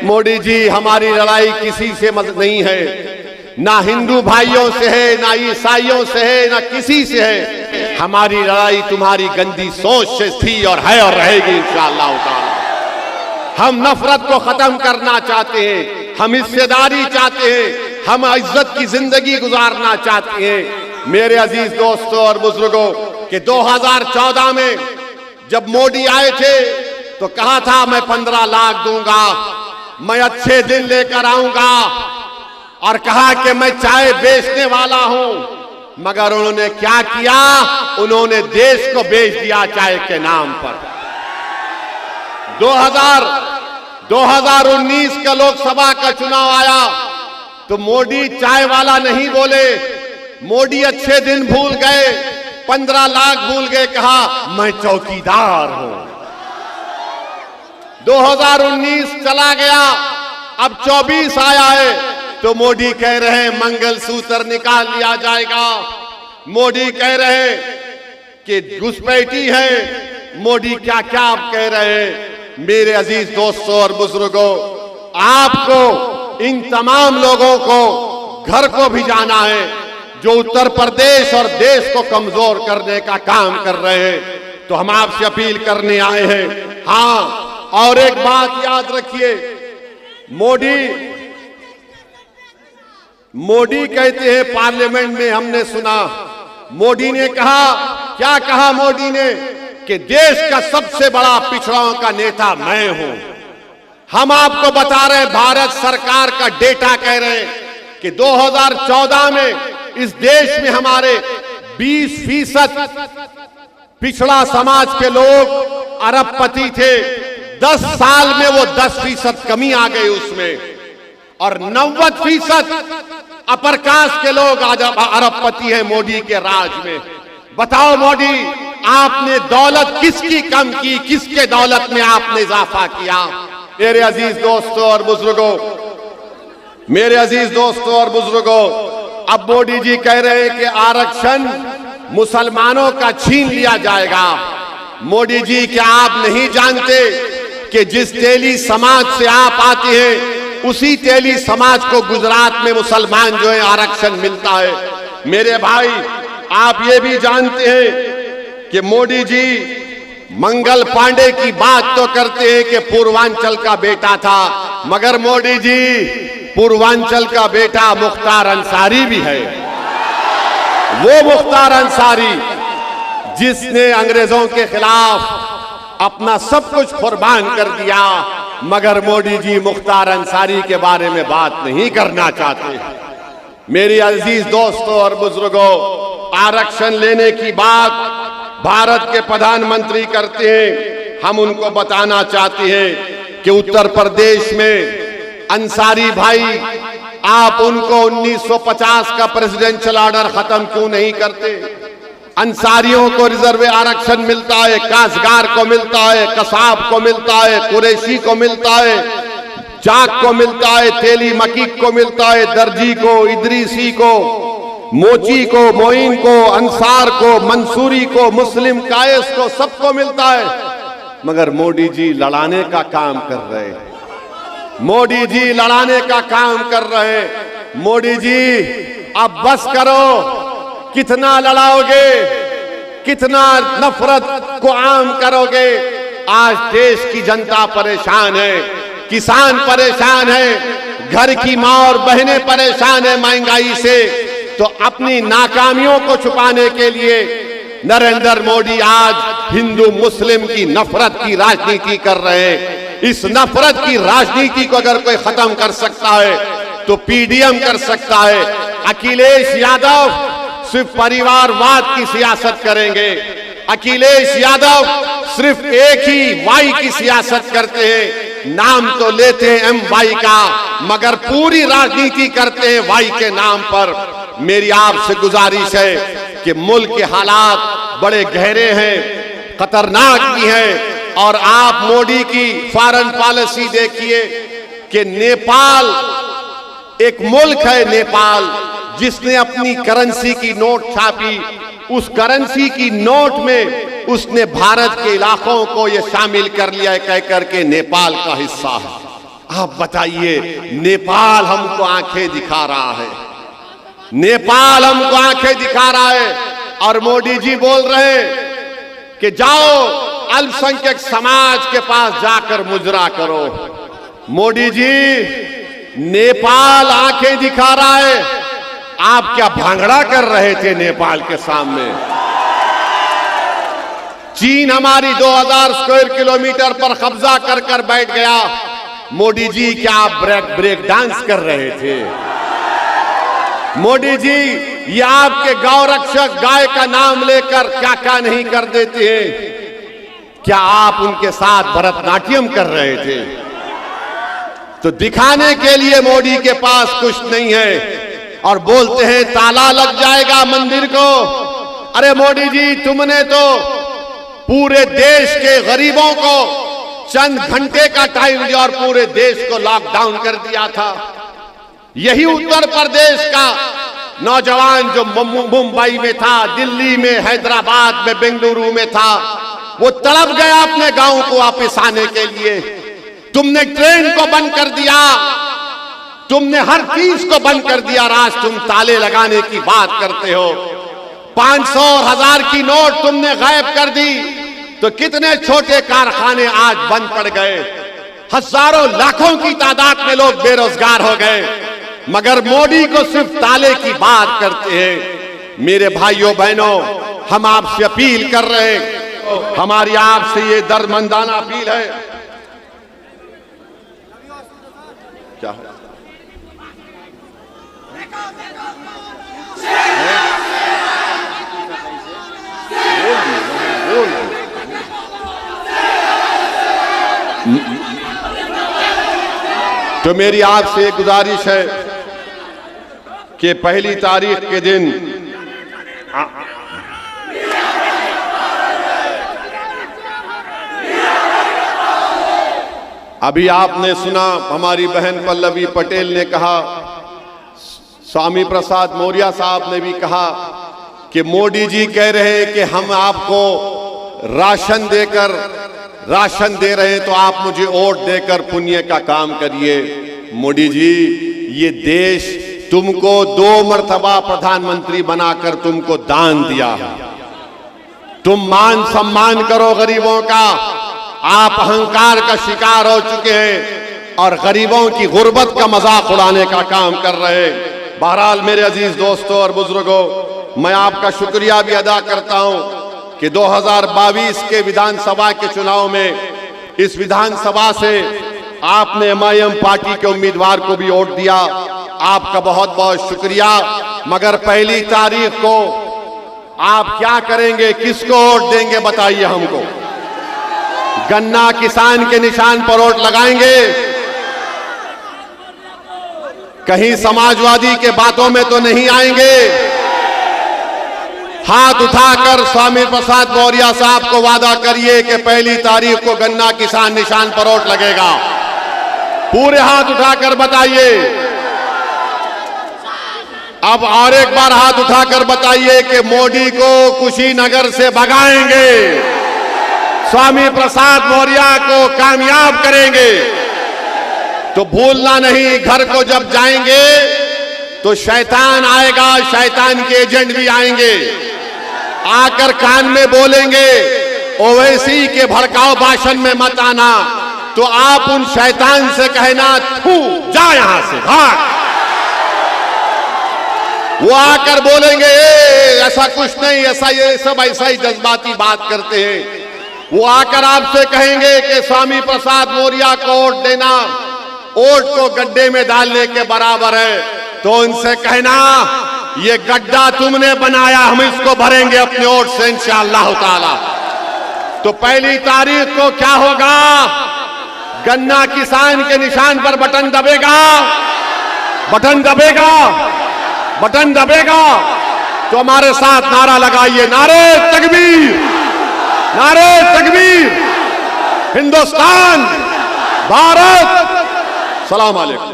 मोदी जी, हमारी लड़ाई किसी से नहीं है, ना हिंदू भाइयों से है, ना ईसाइयों से है, ना किसी से है। हमारी लड़ाई तुम्हारी गंदी सोच से थी और है और रहेगी इंशाअल्लाह ताला। हम नफरत को खत्म करना चाहते हैं, हम हिस्सेदारी चाहते हैं, हम इज्जत की जिंदगी गुजारना चाहते हैं। मेरे अजीज दोस्तों और बुजुर्गों, कि 2014 में जब मोदी आए थे तो कहा था मैं 15 लाख दूंगा, मैं अच्छे दिन लेकर आऊंगा, और कहा कि मैं चाय बेचने वाला हूं। मगर उन्होंने क्या किया? उन्होंने देश को बेच दिया चाय के नाम पर। 2019 का लोकसभा का चुनाव आया तो मोदी चाय वाला नहीं बोले, मोदी अच्छे दिन भूल गए, 15 लाख भूल गए, कहा मैं चौकीदार हूं। 2019 चला गया, अब 24 आया है तो मोदी कह रहे हैं मंगलसूत्र निकाल लिया जाएगा। मोदी कह रहे हैं कि घुसपैठी है। मोदी क्या क्या आप कह रहे हैं। मेरे अजीज दोस्तों और बुजुर्गों, आपको इन तमाम लोगों को घर को भी जाना है जो उत्तर प्रदेश और देश को कमजोर करने का काम कर रहे हैं। तो हम आपसे अपील करने आए हैं। हाँ, और एक बात याद रखिए, मोदी कहते हैं पार्लियामेंट में, हमने सुना मोदी ने कहा, क्या कहा मोदी ने, कि देश का सबसे बड़ा पिछड़ाओं का नेता मैं हूं। हम आपको बता रहे हैं, भारत सरकार का डेटा कह रहे हैं कि 2014 में इस देश में हमारे 20% पिछड़ा समाज के लोग अरबपति थे। 10 साल में वो 10% कमी आ गई उसमें, और 90% अपर कास्ट के लोग आज अरबपति हैं मोदी के राज में। बताओ मोदी, आपने दौलत किसकी कम की, किसके दौलत में आपने इजाफा किया? मेरे अजीज दोस्तों और बुजुर्गों, अब मोदी जी कह रहे हैं कि आरक्षण मुसलमानों का छीन लिया जाएगा। मोदी जी, क्या आप नहीं जानते कि जिस तेली समाज से आप आते हैं उसी तेली समाज को गुजरात में मुसलमान जो है आरक्षण मिलता है। मेरे भाई, आप ये भी जानते हैं कि मोदी जी मंगल पांडे की बात तो करते हैं कि पूर्वांचल का बेटा था, मगर मोदी जी पूर्वांचल का बेटा मुख्तार अंसारी भी है। वो मुख्तार अंसारी जिसने अंग्रेजों के खिलाफ अपना सब कुछ कुर्बान कर दिया, मगर मोदी जी मुख्तार अंसारी के बारे में बात नहीं करना चाहते। मेरी अजीज दोस्तों और बुजुर्गों, आरक्षण लेने की बात भारत के प्रधानमंत्री करते हैं। हम उनको बताना चाहते हैं कि उत्तर प्रदेश में अंसारी भाई, आप उनको 1950 का प्रेसिडेंशियल ऑर्डर खत्म क्यों नहीं करते? अंसारियों को रिजर्व आरक्षण मिलता है, काश्तकार को मिलता है, कसाब को मिलता है, कुरैशी को मिलता है, चाक को मिलता है, तेली मकीक को मिलता है, दर्जी को, इदरीसी को, मोची को, मोइन को, अंसार को, मंसूरी को, मुस्लिम कायस को, सबको मिलता है। मगर मोदी जी लड़ाने का काम कर रहे हैं। मोदी जी लड़ाने का काम कर रहे हैं। मोदी जी, अब बस करो। कितना लड़ाओगे, कितना नफरत को आम करोगे? आज देश की जनता परेशान है, किसान परेशान है, घर की माँ और बहनें परेशान है महंगाई से। तो अपनी नाकामियों को छुपाने के लिए नरेंद्र मोदी आज हिंदू मुस्लिम की नफरत की राजनीति कर रहे हैं। इस नफरत की राजनीति को अगर कोई खत्म कर सकता है तो पीडीएम कर सकता है। अखिलेश यादव सिर्फ परिवारवाद की सियासत करेंगे। अखिलेश यादव सिर्फ एक ही वाई की सियासत करते हैं। नाम तो लेते हैं एम वाई का, मगर पूरी राजनीति करते हैं वाई के नाम पर। मेरी आपसे गुजारिश है कि मुल्क के हालात बड़े गहरे हैं, खतरनाक भी हैं, और आप मोदी की फॉरेन पॉलिसी देखिए कि नेपाल एक मुल्क है, नेपाल, जिसने अपनी करेंसी की नोट छापी। उस करेंसी की नोट में उसने भारत के इलाकों को यह शामिल कर लिया है, कहकर के नेपाल का हिस्सा है। आप बताइए, नेपाल हमको आंखें दिखा रहा है, नेपाल हमको आंखें दिखा रहा है, और मोदी जी बोल रहे हैं कि जाओ अल्पसंख्यक समाज के पास जाकर मुजरा करो। मोदी जी, नेपाल आंखें दिखा रहा है, आप क्या भांगड़ा कर रहे थे नेपाल के सामने? चीन हमारी 2000 स्क्वायर किलोमीटर पर कब्जा कर कर बैठ गया, मोदी जी क्या आप ब्रेक डांस कर रहे थे? मोदी जी, ये आपके गौ रक्षक गाय का नाम लेकर क्या क्या नहीं कर देते हैं? क्या आप उनके साथ भरतनाट्यम कर रहे थे? तो दिखाने के लिए मोदी के पास कुछ नहीं है और बोलते हैं ताला लग जाएगा मंदिर को। अरे मोदी जी, तुमने तो पूरे देश के गरीबों को चंद घंटे का टाइम दिया और पूरे देश को लॉकडाउन कर दिया था। यही उत्तर प्रदेश का नौजवान जो मुंबई में था, दिल्ली में, हैदराबाद में, बेंगलुरु में था, वो तड़प गया अपने गांव को वापस आने के लिए। तुमने ट्रेन को बंद कर दिया, तुमने हर चीज को बंद कर दिया, आज तुम ताले लगाने की बात करते हो। 500 और 1000 की नोट तुमने गायब कर दी, तो कितने छोटे कारखाने आज बंद पड़ गए, हजारों लाखों की तादाद में लोग बेरोजगार हो गए, मगर मोदी को सिर्फ ताले की बात करते हैं। मेरे भाइयों बहनों, हम आपसे अपील कर रहे हैं, हमारी आपसे ये दर्दमंदाना अपील है। क्या है? तो मेरी आपसे एक गुजारिश है कि पहली तारीख के दिन अभी आपने सुना, हमारी बहन पल्लवी पटेल ने कहा, स्वामी प्रसाद मौर्य साहब ने भी कहा कि मोदी जी कह रहे हैं कि हम आपको राशन दे रहे हैं, तो आप मुझे वोट देकर पुण्य का काम करिए। मोदी जी, ये देश तुमको 2 मर्तबा प्रधानमंत्री बनाकर तुमको दान दिया है, तुम मान सम्मान करो गरीबों का। आप अहंकार का शिकार हो चुके हैं और गरीबों की गुर्बत का मजाक उड़ाने का काम कर रहे हैं। बहरहाल मेरे अजीज दोस्तों और बुजुर्गों, मैं आपका शुक्रिया भी अदा करता हूं कि 2022 के विधानसभा के चुनाव में इस विधानसभा से आपने एमआईएम पार्टी के उम्मीदवार को भी वोट दिया, आपका बहुत बहुत शुक्रिया। मगर पहली तारीख को आप क्या करेंगे, किसको वोट देंगे बताइए हमको? गन्ना किसान के निशान पर वोट लगाएंगे? कहीं समाजवादी के बातों में तो नहीं आएंगे? हाथ उठाकर स्वामी प्रसाद मौर्य साहब को वादा करिए कि पहली तारीख को गन्ना किसान निशान पर वोट लगेगा। पूरे हाथ उठाकर बताइए। अब और एक बार हाथ उठाकर बताइए कि मोदी को कुशीनगर से भगाएंगे, स्वामी प्रसाद मौर्य को कामयाब करेंगे। तो भूलना नहीं, घर को जब जाएंगे तो शैतान आएगा, शैतान के एजेंट भी आएंगे, आकर कान में बोलेंगे ओवैसी के भड़काऊ भाषण में मत आना। तो आप उन शैतान से कहना, थू जा यहां से, भाग। वो आकर बोलेंगे ऐसा कुछ नहीं, ऐसा ये सब ऐसा ही जज्बाती बात करते हैं। वो आकर आपसे कहेंगे कि स्वामी प्रसाद मौर्य को वोट देना वोट को गड्ढे में डालने के बराबर है। तो उनसे कहना, ये गड्ढा तुमने बनाया, हम इसको भरेंगे अपने वोट से इंशाअल्लाह ताला। तो पहली तारीख को क्या होगा? गन्ना किसान के निशान पर बटन दबेगा, बटन दबेगा, बटन दबेगा। तो हमारे साथ नारा लगाइए, नारे तकबीर, नारे तकबीर, हिंदुस्तान, भारत। सलाम अलैकुम।